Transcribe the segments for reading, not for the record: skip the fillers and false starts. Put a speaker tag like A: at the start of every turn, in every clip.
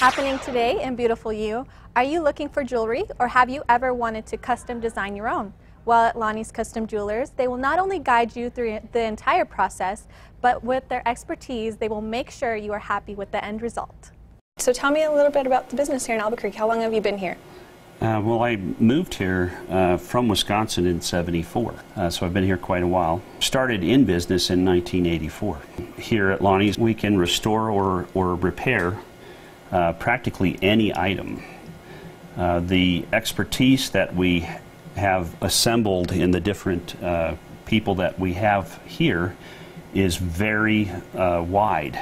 A: Happening today in beautiful you, are you looking for jewelry or have you ever wanted to custom design your own? Well, at Lonnie's Custom Jewelers, they will not only guide you through the entire process, but with their expertise, they will make sure you are happy with the end result. So tell me a little bit about the business here in Albuquerque. How long have you been here?
B: Well, I moved here from Wisconsin in '74, so I've been here quite a while. Started in business in 1984. Here at Lonnie's, we can restore or repair practically any item. The expertise that we have assembled in the different people that we have here is very wide.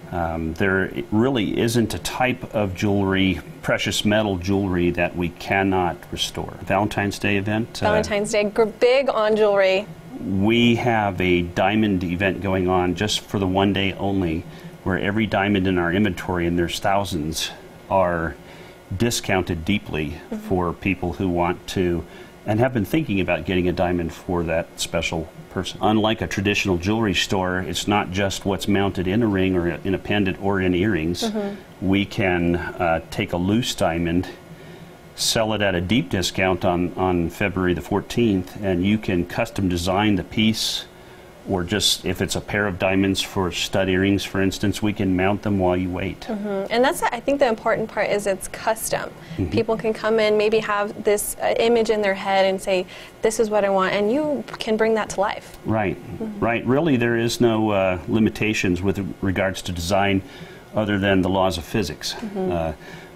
B: There really isn't a type of jewelry, precious metal jewelry, that we cannot restore. Valentine's Day event.
A: Valentine's Day, big on jewelry.
B: We have a diamond event going on just for the one day only, where every diamond in our inventory, and there's thousands, are discounted deeply for people who want to and have been thinking about getting a diamond for that special person. Unlike a traditional jewelry store, it's not just what's mounted in a ring or in a pendant or in earrings. We can take a loose diamond, sell it at a deep discount on February the 14th, and you can custom design the piece, or just if it's a pair of diamonds for stud earrings, for instance, we can mount them while you wait.
A: And that's, I think, the important part is it's custom. People can come in, maybe have this image in their head and say, this is what I want, and you can bring that to life.
B: Right, right. Really, there is no limitations with regards to design other than the laws of physics.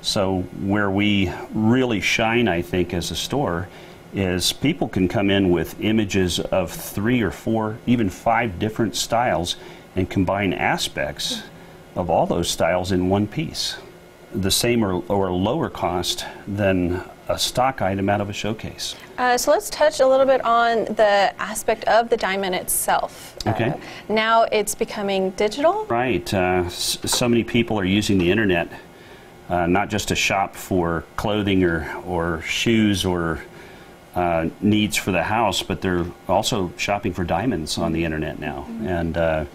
B: So where we really shine, I think, as a store, is people can come in with images of 3 or 4, even 5 different styles and combine aspects of all those styles in one piece. The same or lower cost than a stock item out of a showcase.
A: So let's touch a little bit on the aspect of the diamond itself.
B: Okay.
A: Now it's becoming digital.
B: Right. So many people are using the internet, not just to shop for clothing or shoes or needs for the house, but they're also shopping for diamonds on the internet now. And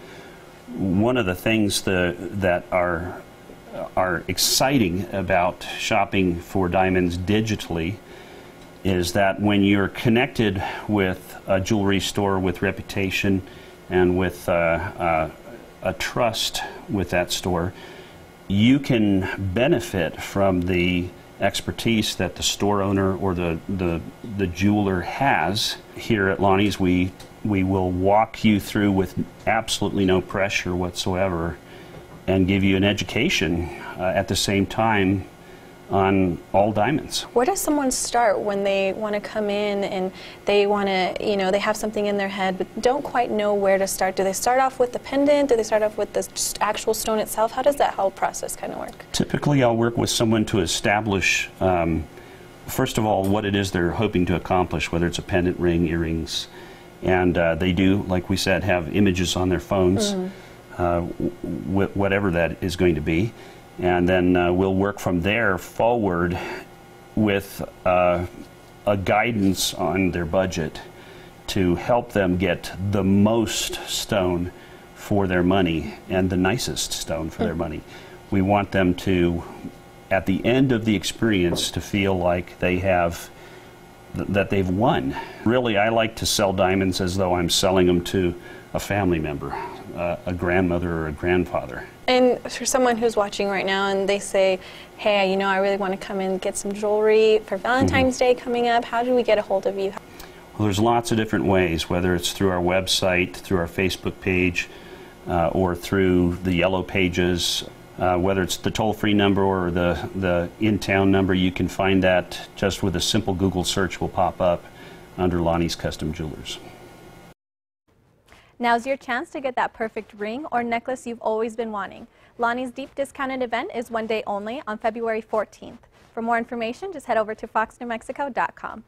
B: one of the things that are exciting about shopping for diamonds digitally is that when you're connected with a jewelry store with reputation and with a trust with that store, you can benefit from the expertise that the store owner or the jeweler has. Here at Lonnie's, we will walk you through with absolutely no pressure whatsoever and give you an education at the same time on all diamonds.
A: Where does someone start when they want to come in and they want to, they have something in their head but don't quite know where to start? Do they start off with the pendant? Do they start off with the actual stone itself? How does that whole process kind of work?
B: Typically, I'll work with someone to establish, first of all, what it is they're hoping to accomplish, whether it's a pendant, ring, earrings. And they do, like we said, have images on their phones, whatever that is going to be. And then we'll work from there forward with a guidance on their budget to help them get the most stone for their money and the nicest stone for their money. We want them to, at the end of the experience, to feel like they have, that they've won. Really, I like to sell diamonds as though I'm selling them to a family member, a grandmother or a grandfather.
A: And for someone who's watching right now and they say, hey, I really want to come in and get some jewelry for Valentine's Day coming up, how do we get a hold of you?
B: Well, there's lots of different ways, whether it's through our website, through our Facebook page, or through the yellow pages, whether it's the toll-free number or the in-town number. You can find that just with a simple Google search will pop up under Lonnie's Custom Jewelers.
A: Now's your chance to get that perfect ring or necklace you've always been wanting. Lonnie's deep discounted event is one day only on February 14th. For more information, just head over to foxnewmexico.com.